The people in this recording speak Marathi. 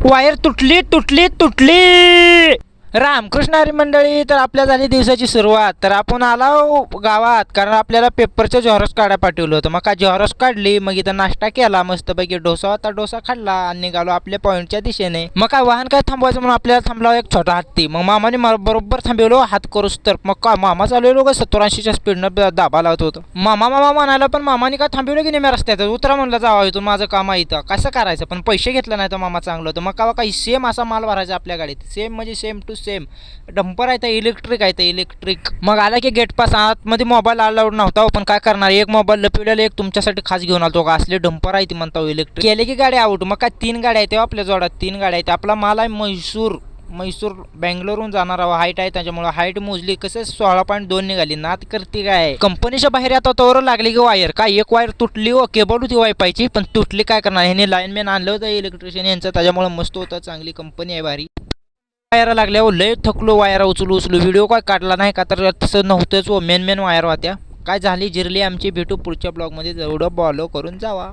वायर तुटली तुटली तुटली. रामकृष्ण हरी मंडळी, तर आपल्या झाली दिवसाची सुरुवात. तर आपण आलो गावात, कारण आपल्याला पेपरचं झेरॉक्स काढायला पाठवलं होतं. मग काय झेरॉक्स काढली, मग इथं नाश्ता केला मस्तपैकी, डोसा होता, डोसा खाल्ला आणि निघालो आपल्या पॉईंटच्या दिशेने. मग काय वाहन काय थांबवायचं म्हणून आपल्याला थांबला एक छोटा हत्ती. मग मामाने बरोबर थांबवलो हात करूच तर. मग काय मामा चालवलो का 70-80च्या स्पीडनं दाबा लावत होतं. मामा मामा म्हणाला, पण मामाने काय थांबवलं की नाही मी रस्त्यात. उतरा म्हणलं जावा इथून, माझं काम आहे इथं. कसं करायचं, पण पैसे घेतलं नाही तर मामा चांगलं होतं. मग का काही सेम असा माल भरायचा आपल्या गाडीत, सेम म्हणजे सेम टू सेम. डंपर आहे तर इलेक्ट्रिक आहे, तर इलेक्ट्रिक. मग आला की गेट पास, आतमध्ये मोबाईल अलाउड नव्हता, पण काय करणार, एक मोबाईल लपवलेला, एक तुमच्यासाठी खास घेऊन आलो का. असले डंपर आहे ती म्हणता इलेक्ट्रिक. केले की गाडी आउट. मग काय 3 गाड्या आहेत आपल्या जोडात, 3 गाड्या आहेत. आपला माल आहे म्हैसूर बँगलोरहून जाणार आहो. हाईट आहे त्याच्यामुळे हाईट मोजली कसं 16.2 निघाली. नात करते काय कंपनीच्या बाहेर आता तोवर लागली की वायर. काय एक वायर तुटली व केबल होती वायफायची, पण तुटली काय करणार. ह्याने लाईनमॅन आणलं होतं इलेक्ट्रिशियन यांचं, त्याच्यामुळे मस्त होतं, चांगली कंपनी आहे भारी. वायरा लागल्या हो, लय थकलो वायरा उचलू व्हिडिओ काय काढला नाही का, तर तसं नव्हतंच हो. मेन वायर होत्या. काय झाली जिरली आमची. भेटू पुढच्या ब्लॉगमध्ये, एवढं फॉलो करून जावा.